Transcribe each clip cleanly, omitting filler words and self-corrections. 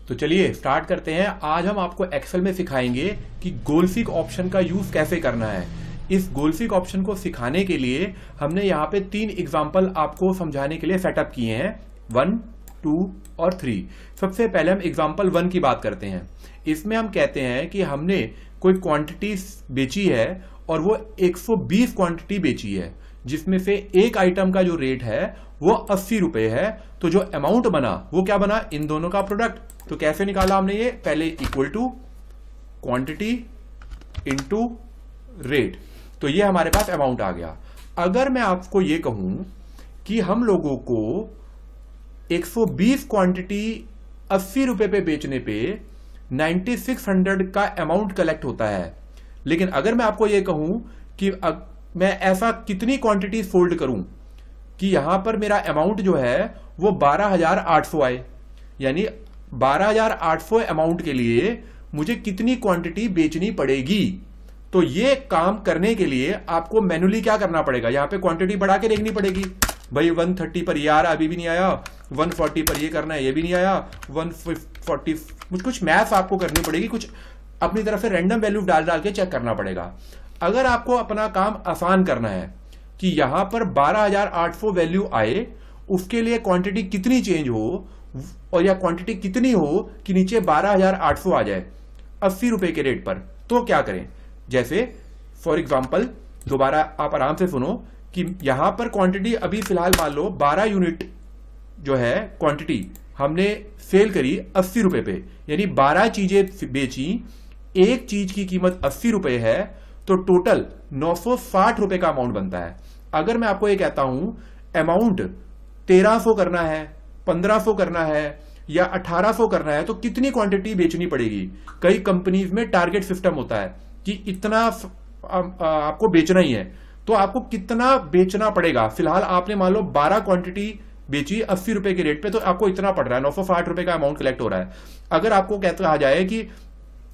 तो चलिए स्टार्ट करते हैं। आज हम आपको एक्सेल में सिखाएंगे कि गोलफिक ऑप्शन का यूज कैसे करना है। इस गोलफिक ऑप्शन को सिखाने के लिए हमने यहाँ पे 3 एग्जाम्पल आपको समझाने के लिए सेटअप किए हैं, 1, 2 और 3। सबसे पहले हम एग्जाम्पल 1 की बात करते हैं। इसमें हम कहते हैं कि हमने कोई क्वांटिटी बेची है और वो 120 क्वांटिटी बेची है, जिसमें से एक आइटम का जो रेट है वो 80 रुपए है। तो जो अमाउंट बना वो क्या बना, इन दोनों का प्रोडक्ट। तो कैसे निकाला हमने ये, पहले equal to quantity into rate. तो ये हमारे पास अमाउंट आ गया। अगर मैं आपको ये कहूं कि हम लोगों को 120 क्वांटिटी 80 रुपए पे बेचने पे 9600 का अमाउंट कलेक्ट होता है, लेकिन अगर मैं आपको ये कहूं कि मैं ऐसा कितनी क्वांटिटी फोल्ड करूं कि यहां पर मेरा अमाउंट जो है वो 12800 आए, यानी 12800 अमाउंट के लिए मुझे कितनी क्वांटिटी बेचनी पड़ेगी। तो ये काम करने के लिए आपको मैनुअली क्या करना पड़ेगा, यहां पे क्वांटिटी बढ़ा के देखनी पड़ेगी। भाई 130 पर ये आ रहा, अभी भी नहीं आया, 140 पर ये करना है, ये भी नहीं आया, 140 कुछ मैथ्स आपको करनी पड़ेगी, कुछ अपनी तरफ से रैंडम वैल्यू डाल डाल के चेक करना पड़ेगा। अगर आपको अपना काम आसान करना है कि यहां पर 12800 वैल्यू आए, उसके लिए क्वांटिटी कितनी चेंज हो और या क्वांटिटी कितनी हो कि नीचे 12800 आ जाए 80 रुपए के रेट पर, तो क्या करें। जैसे फॉर एग्जांपल, दोबारा आप आराम से सुनो कि यहां पर क्वांटिटी अभी फिलहाल मान लो 12 यूनिट जो है क्वांटिटी हमने सेल करी 80 रुपए पे, यानी 12 चीजें बेची, एक चीज की कीमत 80 रुपए है, तो टोटल 960 रुपए का अमाउंट बनता है। अगर मैं आपको ये कहता हूं अमाउंट 1300 करना है, 1500 करना है या 1800 करना है, तो कितनी क्वांटिटी बेचनी पड़ेगी। कई कंपनीज में टारगेट सिस्टम होता है कि इतना आपको बेचना ही है, तो आपको कितना बेचना पड़ेगा। फिलहाल आपने मान लो 12 क्वांटिटी बेची 80 रुपए के रेट पे, तो आपको इतना पड़ रहा है, 960 रुपए का अमाउंट कलेक्ट हो रहा है। अगर आपको कहा जाए कि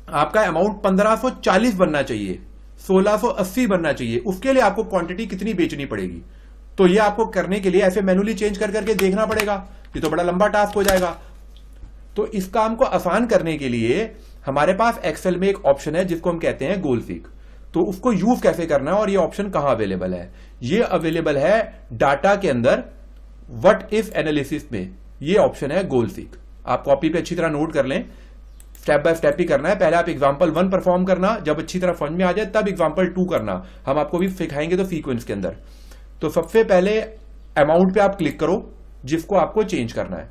आपका अमाउंट 1540 बनना चाहिए, 1680 बनना चाहिए, उसके लिए आपको क्वांटिटी कितनी बेचनी पड़ेगी। तो ये आपको करने के लिए ऐसे मैनुअली चेंज कर करके देखना पड़ेगा, ये तो बड़ा लंबा टास्क हो जाएगा। तो इस काम को आसान करने के लिए हमारे पास एक्सेल में एक ऑप्शन है जिसको हम कहते हैं गोलफिक। तो उसको यूज कैसे करना है और ये ऑप्शन कहां अवेलेबल है, ये अवेलेबल है डाटा के अंदर व्हाट इफ एनालिसिस में, ये ऑप्शन है गोलफिक। आप कॉपी पे अच्छी तरह नोट कर लें, स्टेप बाय स्टेप ही करना है। पहले आप एग्जांपल 1 परफॉर्म करना, जब अच्छी तरह समझ में आ जाए तब एग्जांपल 2 करना। हम आपको भी सिखाएंगे तो सीक्वेंस के अंदर। तो सबसे पहले अमाउंट पे आप क्लिक करो जिसको आपको चेंज करना है।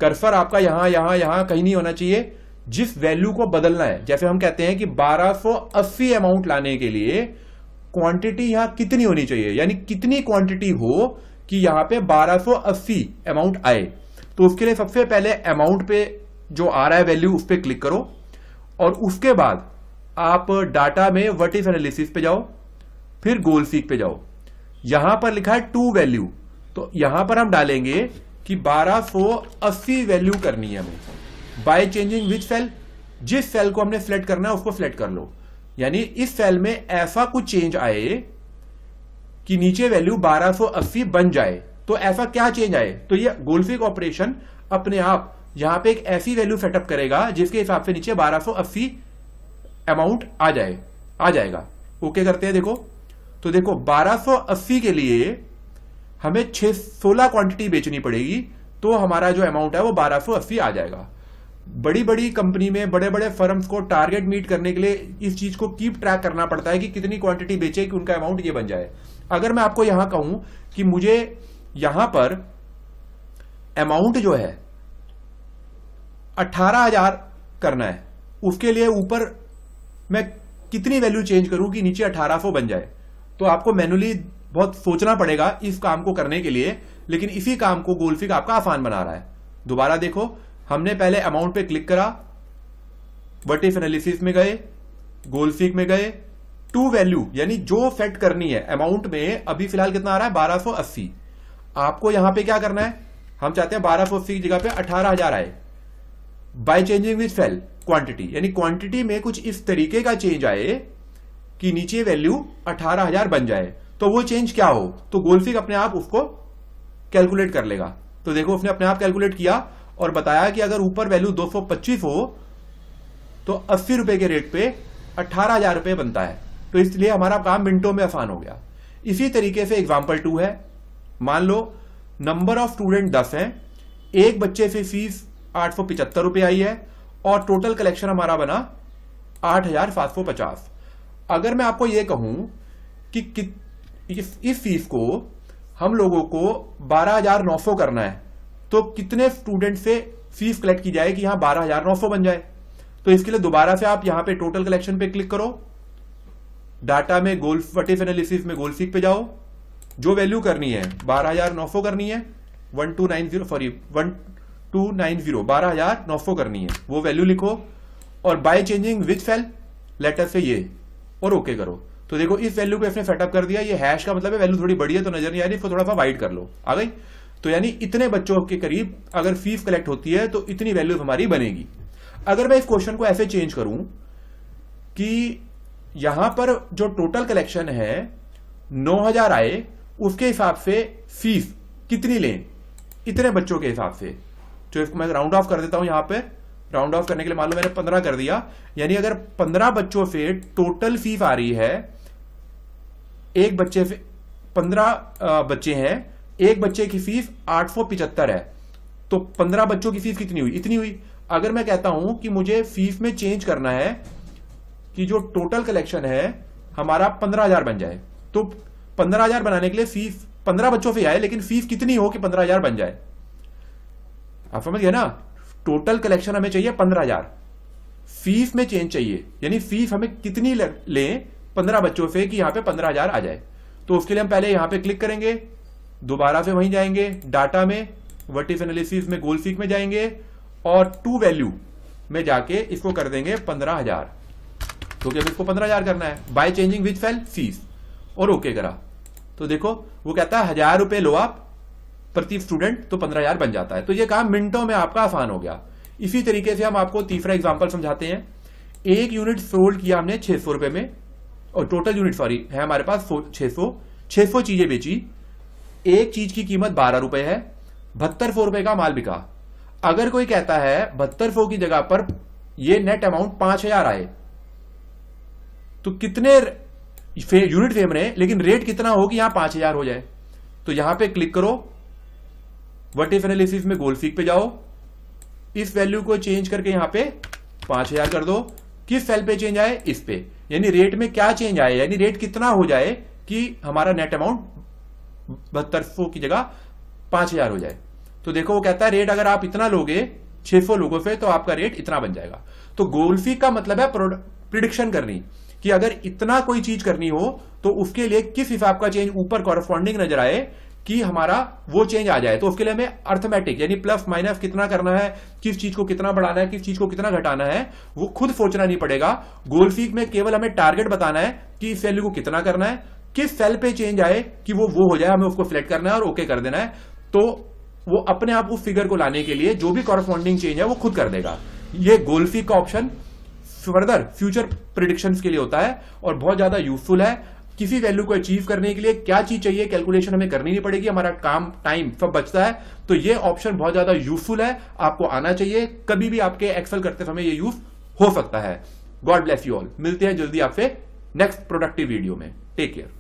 कर्सर आपका यहां यहां यहां कहीं नहीं होना चाहिए, जिस वैल्यू को बदलना है। जैसे हम कहते हैं कि 1280 अमाउंट लाने के लिए क्वांटिटी यहां कितनी होनी चाहिए, यानी कितनी क्वांटिटी हो कि यहां पे 1280 अमाउंट आए। तो उसके लिए सबसे पहले अमाउंट पे जो आ रहा है वैल्यू, उस पर क्लिक करो और उसके बाद आप डाटा में व्हाट इफ एनालिसिस पे जाओ, फिर गोलफिक पे जाओ। यहां पर लिखा है टू वैल्यू, तो यहां पर हम डालेंगे कि 1280 वैल्यू करनी है हमें। बाय चेंजिंग विच सेल, जिस सेल को हमने सिलेक्ट करना है उसको सिलेक्ट कर लो, यानी इस सेल में ऐसा कुछ चेंज आए कि नीचे वैल्यू 1280 बन जाए। तो ऐसा क्या चेंज आए, तो ये गोलफिक ऑपरेशन अपने आप यहां पे एक ऐसी वैल्यू सेटअप करेगा जिसके हिसाब से नीचे 1280 अमाउंट आ जाएगा। ओके करते हैं, देखो। तो देखो 1280 के लिए हमें 16 क्वांटिटी बेचनी पड़ेगी, तो हमारा जो अमाउंट है वो 1280 आ जाएगा। बड़ी बड़ी कंपनी में बड़े बड़े फर्म्स को टारगेट मीट करने के लिए इस चीज को कीप ट्रैक करना पड़ता है कि कितनी क्वांटिटी बेचे कि उनका अमाउंट ये बन जाए। अगर मैं आपको यहां कहूं कि मुझे यहां पर अमाउंट जो है 18,000 करना है, उसके लिए ऊपर मैं कितनी वैल्यू चेंज करूं कि नीचे 1800 बन जाए, तो आपको मैनुअली बहुत सोचना पड़ेगा इस काम को करने के लिए, लेकिन इसी काम को गोलफिक आपका आसान बना रहा है। दोबारा देखो, हमने पहले अमाउंट पे क्लिक करा, व्हाट इफ एनालिसिस में गए, गोलफिक में गए, टू वैल्यू यानी जो सेट करनी है। अमाउंट में अभी फिलहाल कितना आ रहा है, 1280। आपको यहां पे क्या करना है, हम चाहते हैं 1280 की जगह पे 18,000 आए। By changing which cell, quantity, यानी क्वांटिटी में कुछ इस तरीके का चेंज आए कि नीचे वैल्यू 18,000 बन जाए। तो वो चेंज क्या हो, तो गोलफिक अपने आप उसको कैलकुलेट कर लेगा। तो देखो उसने अपने आप कैलकुलेट किया और बताया कि अगर ऊपर वैल्यू 225 हो तो 80 रुपए के रेट पे 18,000 रुपए बनता है। तो इसलिए हमारा काम मिनटों में आसान हो गया। इसी तरीके से एग्जाम्पल 2 है। मान लो नंबर ऑफ स्टूडेंट 10 हैं, एक बच्चे से फीस 875 रुपए आई है और टोटल कलेक्शन हमारा बना 8,750। अगर मैं आपको यह कहूं कि इस फीस को हम लोगों को 12,900 करना है तो कितने स्टूडेंट से फीस कलेक्ट की जाए कि यहां 12,900 बन जाए। तो इसके लिए दोबारा से आप यहां पे टोटल कलेक्शन पे क्लिक करो, डाटा में व्हाट इफ एनालिसिस में गोलसीक पे जाओ, जो वैल्यू करनी है 12,900 करनी है, 1290 करनी है, वो वैल्यू लिखो और by changing which cell letter से ये और ओके करो। तो देखो इस वैल्यू को इसने सेटअप कर दिया। ये हैश का मतलब है वैल्यू थोड़ी बड़ी है तो नजर नहीं आ रही, इसको थोड़ा सा वाइड कर लो, आ गई। तो यानी इतने बच्चों के करीब अगर फीस कलेक्ट होती है तो इतनी वैल्यू हमारी बनेगी। अगर मैं इस क्वेश्चन को ऐसे चेंज करूं कि यहां पर जो टोटल कलेक्शन है 9,000 आए, उसके हिसाब से फीस कितनी लें इतने बच्चों के हिसाब से। तो इसको मैं राउंड ऑफ कर देता हूं। यहां पे राउंड ऑफ करने के लिए मान लो मैंने 15 कर दिया, यानी अगर 15 बच्चों से टोटल फीस आ रही है, एक बच्चे से 15 बच्चे हैं, एक बच्चे की फीस 875 है, तो 15 बच्चों की फीस कितनी हुई, इतनी हुई। अगर मैं कहता हूं कि मुझे फीस में चेंज करना है कि जो टोटल कलेक्शन है हमारा 15,000 बन जाए, तो 15,000 बनाने के लिए फीस 15 बच्चों से आए लेकिन फीस कितनी हो कि 15,000 बन जाए। आप समझ गए ना, टोटल कलेक्शन हमें चाहिए 15,000, फीस में चेंज चाहिए, यानी फीस हमें कितनी लें 15 बच्चों से कि यहां पे 15,000 आ जाए। तो उसके लिए हम पहले यहां पे क्लिक करेंगे, दोबारा से वहीं जाएंगे, डाटा में व्हाट इफ एनालिसिस में गोलसीक में जाएंगे और टू वैल्यू में जाके इसको कर देंगे 15,000, क्योंकि अब इसको 15,000 करना है। By changing which cell fees और ओके करा तो देखो वो कहता है 1,000 रुपए लो आप प्रति स्टूडेंट, तो 15,000 बन जाता है। तो ये काम मिनटों में आपका आसान हो गया। इसी तरीके से हम आपको तीसरा एग्जांपल समझाते हैं। एक यूनिट सोल्ड किया हमने 600 रुपए में, और टोटल यूनिट सॉरी है हमारे पास 600 चीजें बेची। एक चीज की कीमत 12 रुपए है, 7200 रुपए का माल बिका। अगर कोई कहता है 7200 की जगह पर ये नेट अमाउंट 5,000 आए, तो कितने यूनिट फेम रहे, लेकिन रेट कितना हो कि यहां 5,000 हो जाए। तो यहां पे क्लिक करो, व्हाट इफ एनालिसिस में गोलसीक पे जाओ, इस वैल्यू को चेंज करके यहां पे 5,000 कर दो। किस सेल पे चेंज आए, इस पे, यानी रेट में क्या चेंज आए, यानी रेट कितना हो जाए कि हमारा नेट अमाउंट 7200 की जगह 5,000 हो जाए। तो देखो वो कहता है रेट अगर आप इतना लोगे 600 लोगों से तो आपका रेट इतना बन जाएगा। तो गोलसीक का मतलब है प्रिडिक्शन करनी, कि अगर इतना कोई चीज करनी हो तो उसके लिए किस हिसाब का चेंज ऊपर कॉरस्पॉन्डिंग नजर आए कि हमारा वो चेंज आ जाए। तो उसके लिए हमें अर्थमेटिक यानी प्लस माइनस कितना करना है, किस चीज को कितना बढ़ाना है, किस चीज को कितना घटाना है, वो खुद सोचना नहीं पड़ेगा। गोलसीक में केवल हमें टारगेट बताना है कि इस वैल्यू को कितना करना है, किस सेल पे चेंज आए कि वो हो जाए, हमें उसको सिलेक्ट करना है और ओके कर देना है। तो वो अपने आप उस फिगर को लाने के लिए जो भी कॉरस्पॉन्डिंग चेंज है वो खुद कर देगा। ये गोलसीक का ऑप्शन फर्दर फ्यूचर प्रिडिक्शंस के लिए होता है और बहुत ज्यादा यूजफुल है। किसी वैल्यू को अचीव करने के लिए क्या चीज चाहिए, कैलकुलेशन हमें करनी नहीं पड़ेगी, हमारा काम टाइम सब बचता है। तो ये ऑप्शन बहुत ज्यादा यूजफुल है, आपको आना चाहिए। कभी भी आपके एक्सेल करते समय ये यूज हो सकता है। God bless you all. मिलते हैं जल्दी आपसे नेक्स्ट प्रोडक्टिव वीडियो में। Take care.